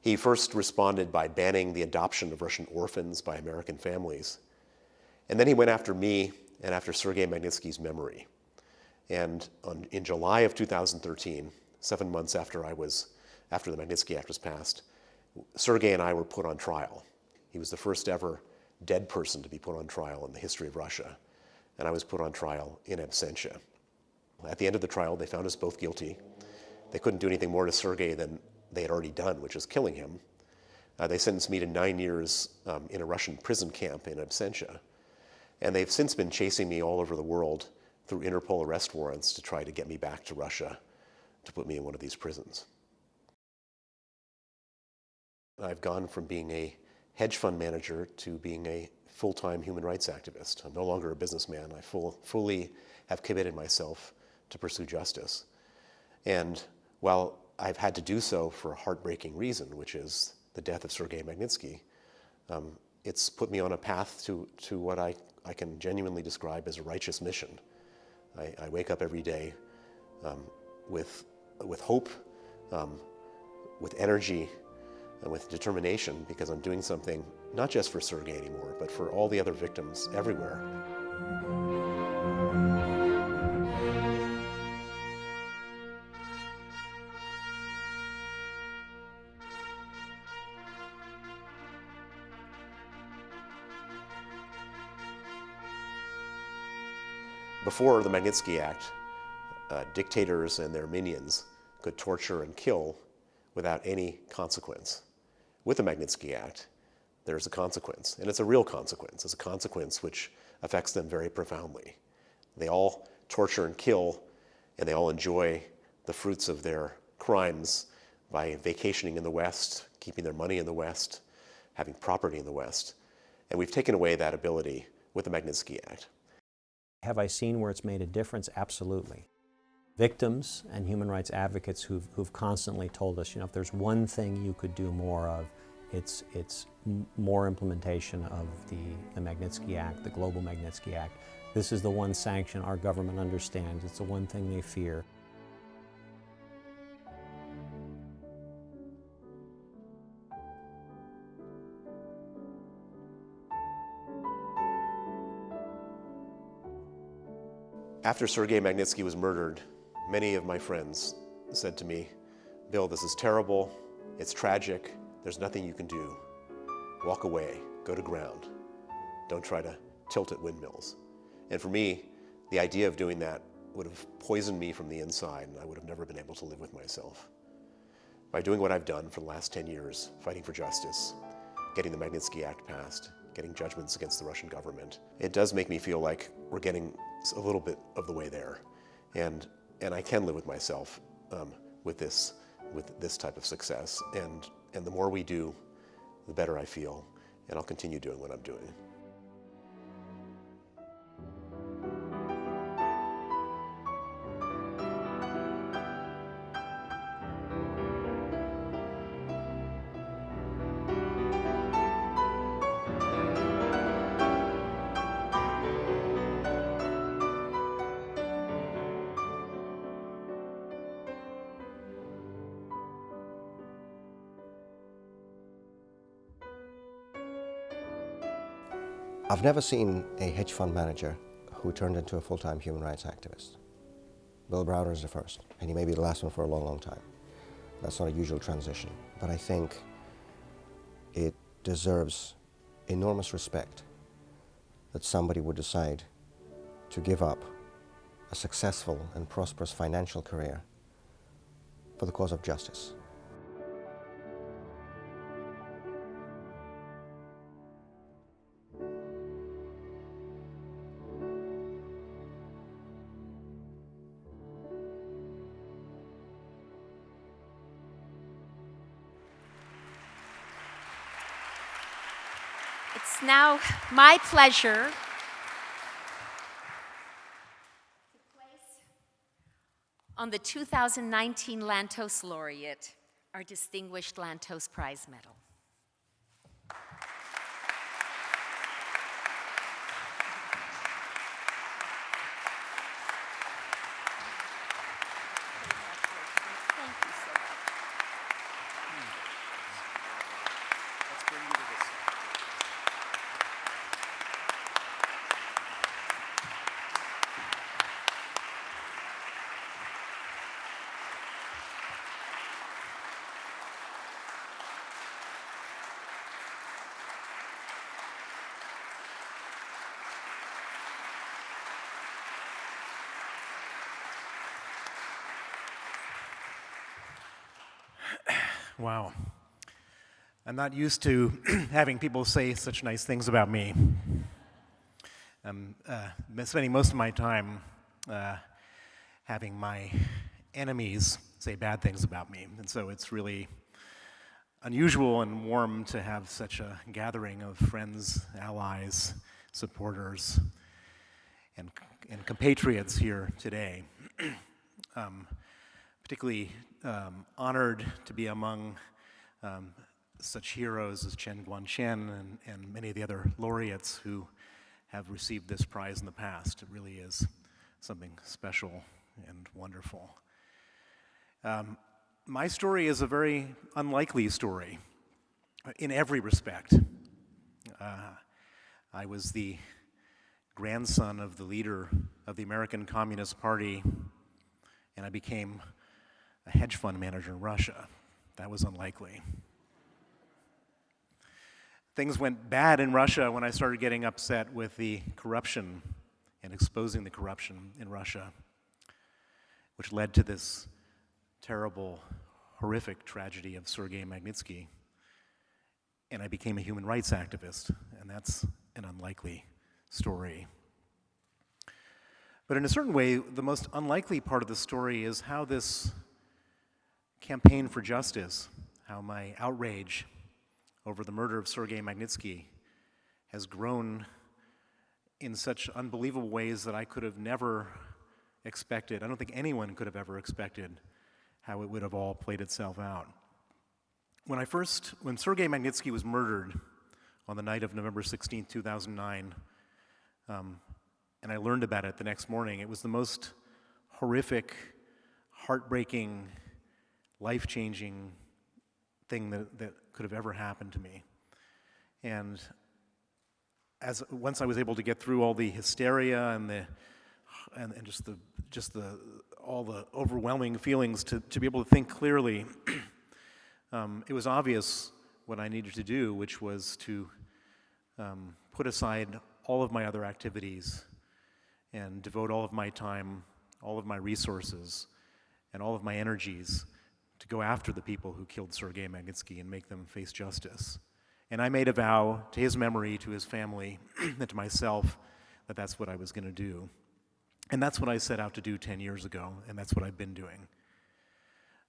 He first responded by banning the adoption of Russian orphans by American families. And then he went after me and after Sergei Magnitsky's memory. And in July of 2013, 7 months after the Magnitsky Act was passed, Sergei and I were put on trial. He was the first ever dead person to be put on trial in the history of Russia. And I was put on trial in absentia. At the end of the trial, they found us both guilty. They couldn't do anything more to Sergei than they had already done, which is killing him. They sentenced me to 9 years in a Russian prison camp in absentia. And they've since been chasing me all over the world through Interpol arrest warrants to try to get me back to Russia, to put me in one of these prisons. I've gone from being a hedge fund manager to being a full-time human rights activist. I'm no longer a businessman. I fully have committed myself to pursue justice. And while I've had to do so for a heartbreaking reason, which is the death of Sergei Magnitsky, it's put me on a path to what I can genuinely describe as a righteous mission. I wake up every day with hope, with energy, and with determination, because I'm doing something not just for Sergei anymore, but for all the other victims everywhere. Before the Magnitsky Act, dictators and their minions could torture and kill without any consequence. With the Magnitsky Act, there's a consequence, and it's a real consequence. It's a consequence which affects them very profoundly. They all torture and kill, and they all enjoy the fruits of their crimes by vacationing in the West, keeping their money in the West, having property in the West. And we've taken away that ability with the Magnitsky Act. Have I seen where it's made a difference? Absolutely. Victims and human rights advocates who've constantly told us, if there's one thing you could do more of, it's more implementation of the Magnitsky Act, the global Magnitsky Act. This is the one sanction our government understands. It's the one thing they fear. After Sergei Magnitsky was murdered, many of my friends said to me, "Bill, this is terrible, it's tragic, there's nothing you can do. Walk away, go to ground. Don't try to tilt at windmills." And for me, the idea of doing that would have poisoned me from the inside, and I would have never been able to live with myself. By doing what I've done for the last 10 years, fighting for justice, getting the Magnitsky Act passed, getting judgments against the Russian government, it does make me feel like we're getting a little bit of the way there. And I can live with myself with this type of success. And the more we do, the better I feel. And I'll continue doing what I'm doing. I've never seen a hedge fund manager who turned into a full-time human rights activist. Bill Browder is the first, and he may be the last one for a long, long time. That's not a usual transition, but I think it deserves enormous respect that somebody would decide to give up a successful and prosperous financial career for the cause of justice. It's now my pleasure to place on the 2019 Lantos laureate our distinguished Lantos Prize Medal. Wow. I'm not used to having people say such nice things about me. I'm spending most of my time having my enemies say bad things about me. And so it's really unusual and warm to have such a gathering of friends, allies, supporters, and compatriots here today. Particularly honored to be among such heroes as Chen Guangchen and many of the other laureates who have received this prize in the past. It really is something special and wonderful. My story is a very unlikely story in every respect. I was the grandson of the leader of the American Communist Party, and I became a hedge fund manager in Russia. That was unlikely. Things went bad in Russia when I started getting upset with the corruption and exposing the corruption in Russia, which led to this terrible, horrific tragedy of Sergei Magnitsky. And I became a human rights activist, and that's an unlikely story. But in a certain way, the most unlikely part of the story is how this campaign for justice, how my outrage over the murder of Sergei Magnitsky has grown in such unbelievable ways that I could have never expected. I don't think anyone could have ever expected how it would have all played itself out. When Sergei Magnitsky was murdered on the night of November 16, 2009, and I learned about it the next morning, it was the most horrific, heartbreaking, life-changing thing that could have ever happened to me. And once I was able to get through all the hysteria and all the overwhelming feelings to be able to think clearly, it was obvious what I needed to do, which was to put aside all of my other activities and devote all of my time, all of my resources, and all of my energies to go after the people who killed Sergei Magnitsky and make them face justice. And I made a vow to his memory, to his family, and to myself that that's what I was going to do. And that's what I set out to do 10 years ago, and that's what I've been doing.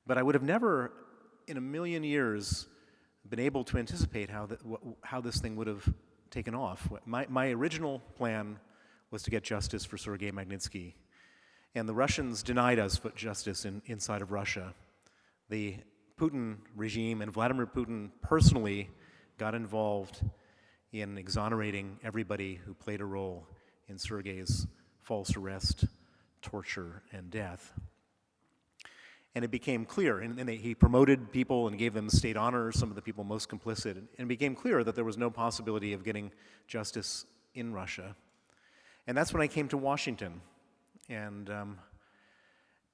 But I would have never, in a million years, been able to anticipate how this thing would have taken off. My original plan was to get justice for Sergei Magnitsky, and the Russians denied us justice inside of Russia. The Putin regime and Vladimir Putin personally got involved in exonerating everybody who played a role in Sergei's false arrest, torture, and death. And it became clear, and he promoted people and gave them state honors, some of the people most complicit, and it became clear that there was no possibility of getting justice in Russia. And that's when I came to Washington. And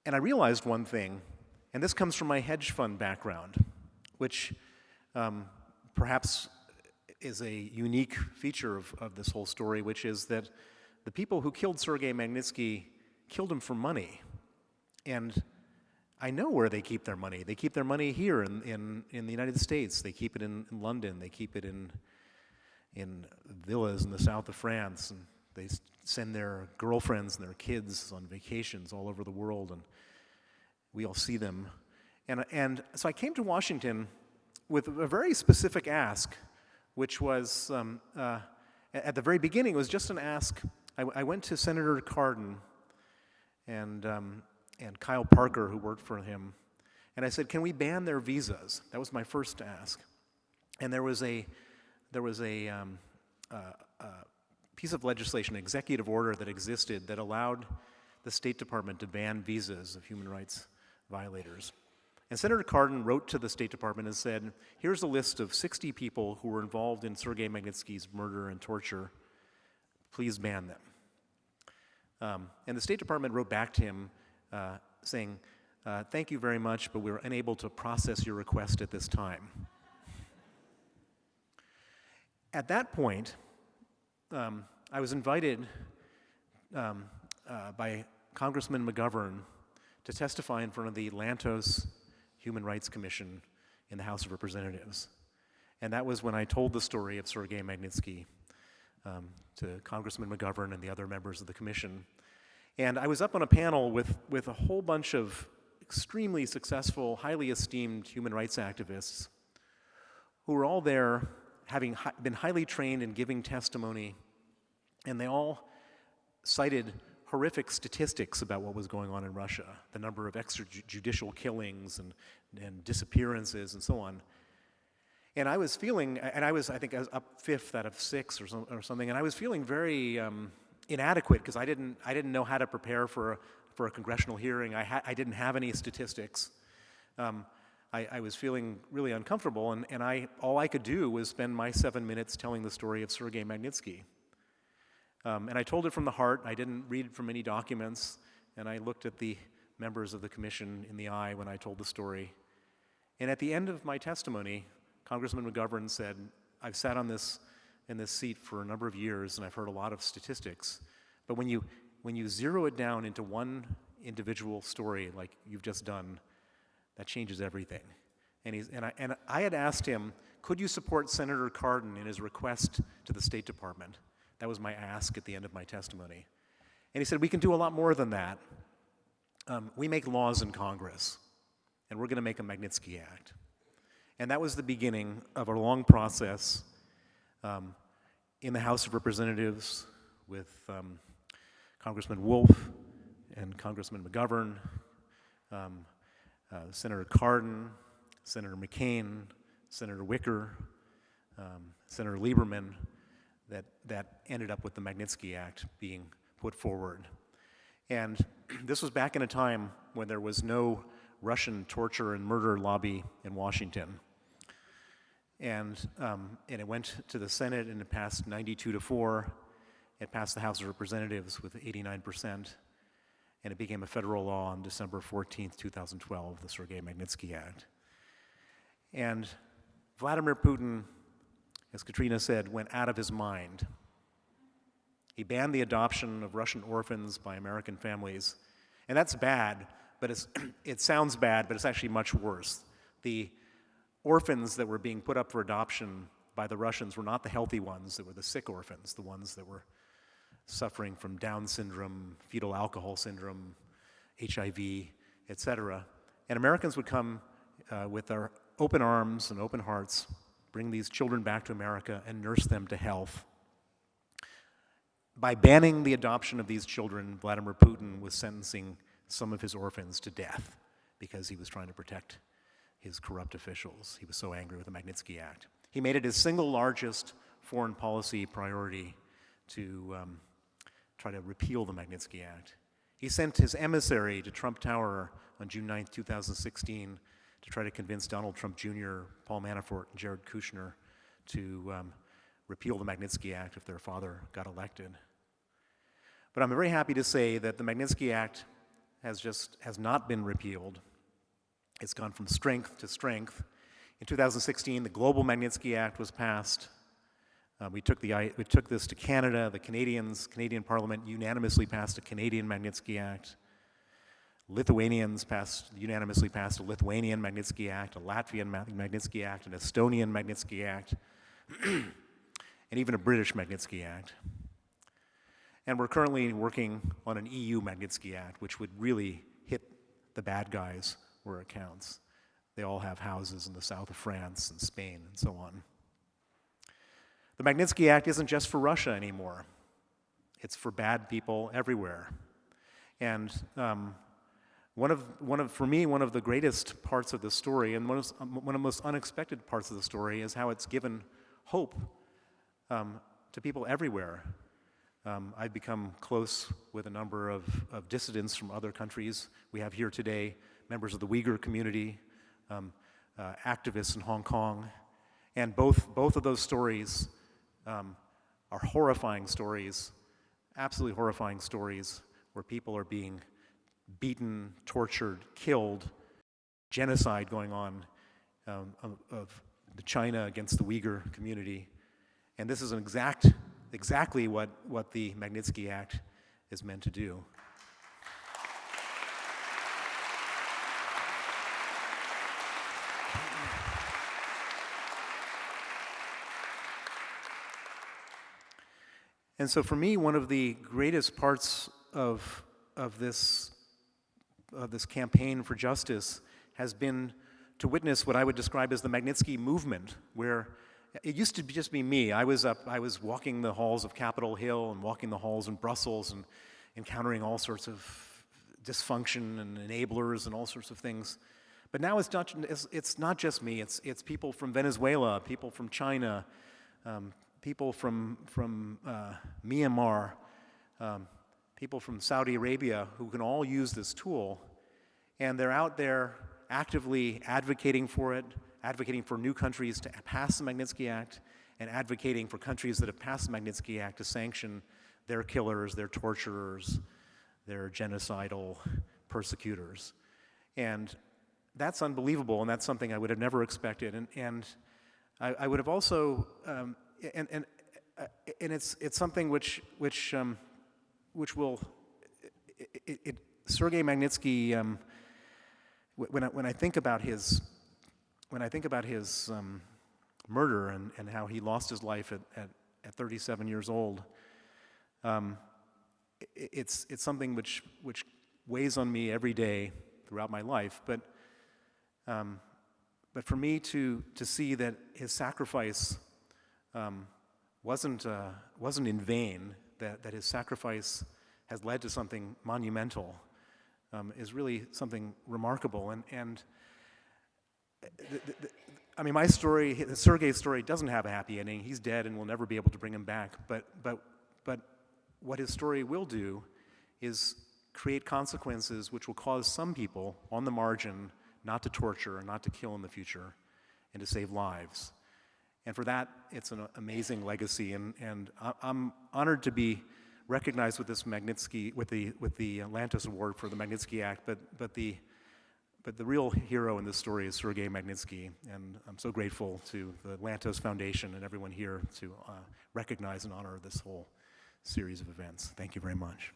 I realized one thing, and this comes from my hedge fund background, which perhaps is a unique feature of this whole story, which is that the people who killed Sergei Magnitsky killed him for money. And I know where they keep their money. They keep their money here in the United States. They keep it in London. They keep it in villas in the south of France. And they send their girlfriends and their kids on vacations all over the world, and we all see them. And so I came to Washington with a very specific ask, which was, at the very beginning, it was just an ask. I went to Senator Cardin and Kyle Parker, who worked for him, and I said, "Can we ban their visas?" That was my first ask. And there was a piece of legislation, an executive order that existed that allowed the State Department to ban visas of human rights violators. And Senator Cardin wrote to the State Department and said, "Here's a list of 60 people who were involved in Sergei Magnitsky's murder and torture. Please ban them." And the State Department wrote back to him saying, "Thank you very much, but we're unable to process your request at this time." At that point, I was invited by Congressman McGovern to testify in front of the Lantos Human Rights Commission in the House of Representatives. And that was when I told the story of Sergei Magnitsky to Congressman McGovern and the other members of the commission. And I was up on a panel with a whole bunch of extremely successful, highly esteemed human rights activists who were all there having been highly trained in giving testimony, and they all cited horrific statistics about what was going on in Russia, the number of extrajudicial killings and disappearances and so on. And I was feeling, and I think I was up 5th out of 6 or something, and I was feeling very inadequate because I didn't know how to prepare for a congressional hearing. I didn't have any statistics. I was feeling really uncomfortable, and all I could do was spend my 7 minutes telling the story of Sergei Magnitsky. And I told it from the heart. I didn't read from any documents, and I looked at the members of the commission in the eye when I told the story. And at the end of my testimony, Congressman McGovern said, I've sat in this seat for a number of years, and I've heard a lot of statistics, but when you zero it down into one individual story like you've just done, that changes everything. And I had asked him, could you support Senator Cardin in his request to the State Department? That was my ask at the end of my testimony. And he said, we can do a lot more than that. We make laws in Congress, and we're going to make a Magnitsky Act. And that was the beginning of a long process in the House of Representatives with Congressman Wolf and Congressman McGovern, Senator Cardin, Senator McCain, Senator Wicker, Senator Lieberman, that ended up with the Magnitsky Act being put forward. And this was back in a time when there was no Russian torture and murder lobby in Washington. And it went to the Senate, and it passed 92-4. It passed the House of Representatives with 89%, and it became a federal law on December 14th, 2012, the Sergei Magnitsky Act. And Vladimir Putin, as Katrina said, went out of his mind. He banned the adoption of Russian orphans by American families. And that's bad, but it sounds bad, but it's actually much worse. The orphans that were being put up for adoption by the Russians were not the healthy ones, they were the sick orphans, the ones that were suffering from Down syndrome, fetal alcohol syndrome, HIV, etc. And Americans would come with their open arms and open hearts, bring these children back to America and nurse them to health. By banning the adoption of these children, Vladimir Putin was sentencing some of his orphans to death because he was trying to protect his corrupt officials. He was so angry with the Magnitsky Act. He made it his single largest foreign policy priority to try to repeal the Magnitsky Act. He sent his emissary to Trump Tower on June 9, 2016 to try to convince Donald Trump Jr., Paul Manafort, and Jared Kushner to repeal the Magnitsky Act if their father got elected. But I'm very happy to say that the Magnitsky Act has not been repealed. It's gone from strength to strength. In 2016, the Global Magnitsky Act was passed. We took this to Canada. The Canadian Parliament unanimously passed a Canadian Magnitsky Act. Lithuanians unanimously passed a Lithuanian Magnitsky Act, a Latvian Magnitsky Act, an Estonian Magnitsky Act, and even a British Magnitsky Act. And we're currently working on an EU Magnitsky Act, which would really hit the bad guys where it counts. They all have houses in the south of France and Spain and so on. The Magnitsky Act isn't just for Russia anymore. It's for bad people everywhere. And for me, one of the greatest parts of the story, and one of the most unexpected parts of the story, is how it's given hope to people everywhere. I've become close with a number of dissidents from other countries. We have here today members of the Uyghur community, activists in Hong Kong, and both of those stories are horrifying stories, absolutely horrifying stories, where people are being beaten, tortured, killed, genocide going on of China against the Uyghur community. And this is exactly what the Magnitsky Act is meant to do. And so for me, one of the greatest parts of this campaign for justice has been to witness what I would describe as the Magnitsky movement, where it used to just be me. I was walking the halls of Capitol Hill and walking the halls in Brussels and encountering all sorts of dysfunction and enablers and all sorts of things. But now it's not just me. It's people from Venezuela, people from China, people from Myanmar, people from Saudi Arabia who can all use this tool, and they're out there actively advocating for it, advocating for new countries to pass the Magnitsky Act, and advocating for countries that have passed the Magnitsky Act to sanction their killers, their torturers, their genocidal persecutors. And that's unbelievable, and that's something I would have never expected. And I would have also, and it's something which will, Sergei Magnitsky, when I think about his murder and how he lost his life at 37 years old, it's something which weighs on me every day throughout my life. But for me to see that his sacrifice wasn't in vain, that his sacrifice has led to something monumental, is really something remarkable. And I mean, my story, Sergei's story, doesn't have a happy ending. He's dead, and we'll never be able to bring him back. But what his story will do is create consequences which will cause some people on the margin not to torture and not to kill in the future, and to save lives. And for that, it's an amazing legacy. And I'm honored to be recognized with this Magnitsky, with the Lantos Award for the Magnitsky Act. But the real hero in this story is Sergei Magnitsky, and I'm so grateful to the Lantos Foundation and everyone here to recognize and honor this whole series of events. Thank you very much.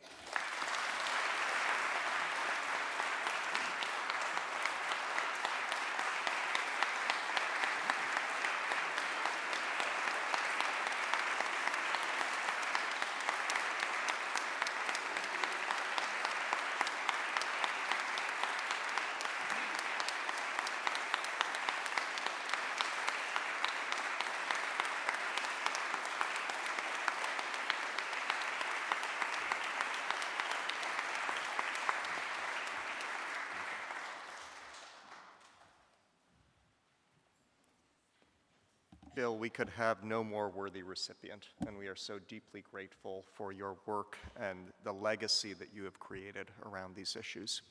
Bill, we could have no more worthy recipient, and we are so deeply grateful for your work and the legacy that you have created around these issues.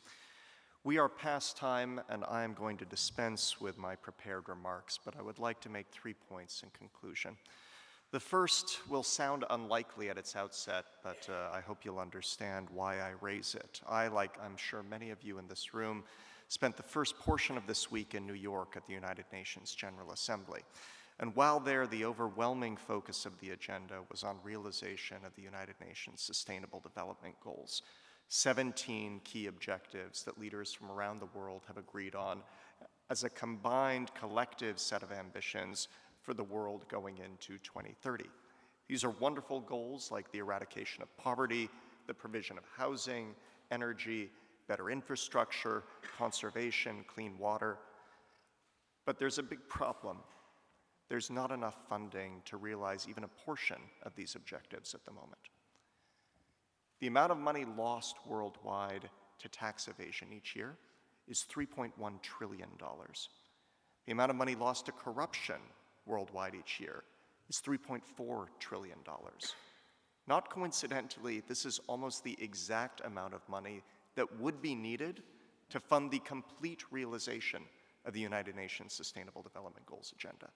We are past time, and I am going to dispense with my prepared remarks, but I would like to make 3 points in conclusion. The first will sound unlikely at its outset, but I hope you'll understand why I raise it. I, like I'm sure many of you in this room, spent the first portion of this week in New York at the United Nations General Assembly. And while there, the overwhelming focus of the agenda was on realization of the United Nations Sustainable Development Goals, 17 key objectives that leaders from around the world have agreed on as a combined collective set of ambitions for the world going into 2030. These are wonderful goals like the eradication of poverty, the provision of housing, energy, better infrastructure, conservation, clean water. But there's a big problem. There's not enough funding to realize even a portion of these objectives at the moment. The amount of money lost worldwide to tax evasion each year is $3.1 trillion. The amount of money lost to corruption worldwide each year is $3.4 trillion. Not coincidentally, this is almost the exact amount of money that would be needed to fund the complete realization of the United Nations Sustainable Development Goals agenda.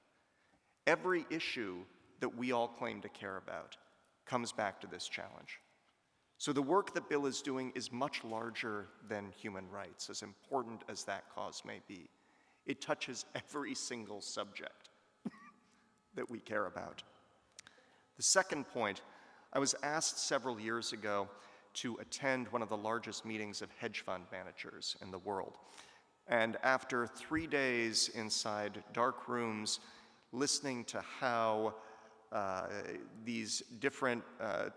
Every issue that we all claim to care about comes back to this challenge. So the work that Bill is doing is much larger than human rights, as important as that cause may be. It touches every single subject that we care about. The second point, I was asked several years ago to attend one of the largest meetings of hedge fund managers in the world. And after 3 days inside dark rooms, listening to how these different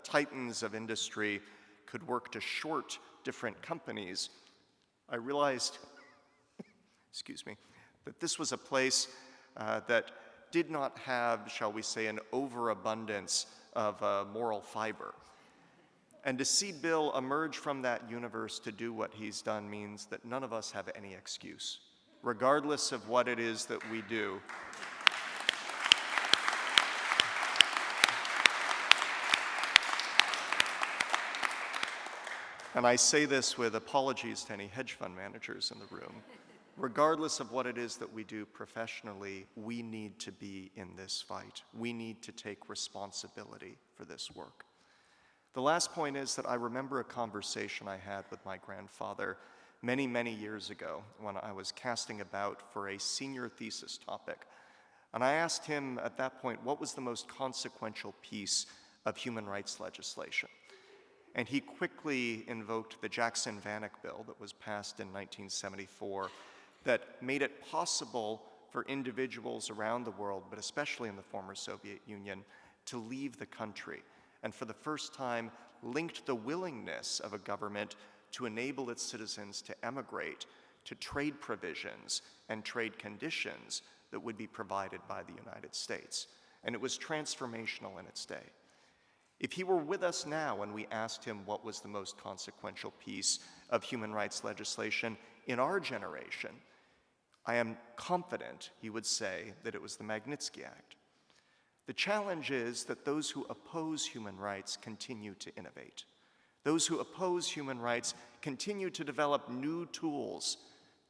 titans of industry could work to short different companies, I realized, excuse me, that this was a place that did not have, shall we say, an overabundance of moral fiber. And to see Bill emerge from that universe to do what he's done means that none of us have any excuse, regardless of what it is that we do. And I say this with apologies to any hedge fund managers in the room. Regardless of what it is that we do professionally, we need to be in this fight. We need to take responsibility for this work. The last point is that I remember a conversation I had with my grandfather many, many years ago when I was casting about for a senior thesis topic. And I asked him at that point what was the most consequential piece of human rights legislation. And he quickly invoked the Jackson-Vanik bill that was passed in 1974 that made it possible for individuals around the world, but especially in the former Soviet Union, to leave the country, and for the first time linked the willingness of a government to enable its citizens to emigrate to trade provisions and trade conditions that would be provided by the United States. And it was transformational in its day. If he were with us now and we asked him what was the most consequential piece of human rights legislation in our generation, I am confident he would say that it was the Magnitsky Act. The challenge is that those who oppose human rights continue to innovate. Those who oppose human rights continue to develop new tools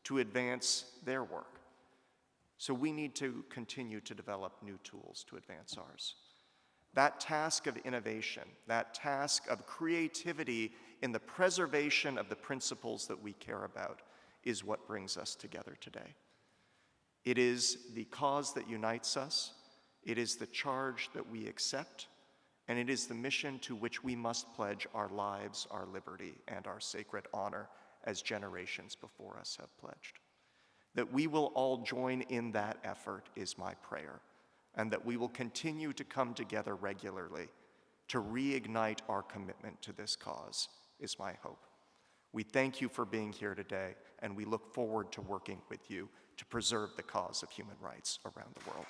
to advance their work. So we need to continue to develop new tools to advance ours. That task of innovation, that task of creativity in the preservation of the principles that we care about is what brings us together today. It is the cause that unites us. It is the charge that we accept, and it is the mission to which we must pledge our lives, our liberty, and our sacred honor as generations before us have pledged. That we will all join in that effort is my prayer, and that we will continue to come together regularly to reignite our commitment to this cause is my hope. We thank you for being here today, and we look forward to working with you to preserve the cause of human rights around the world.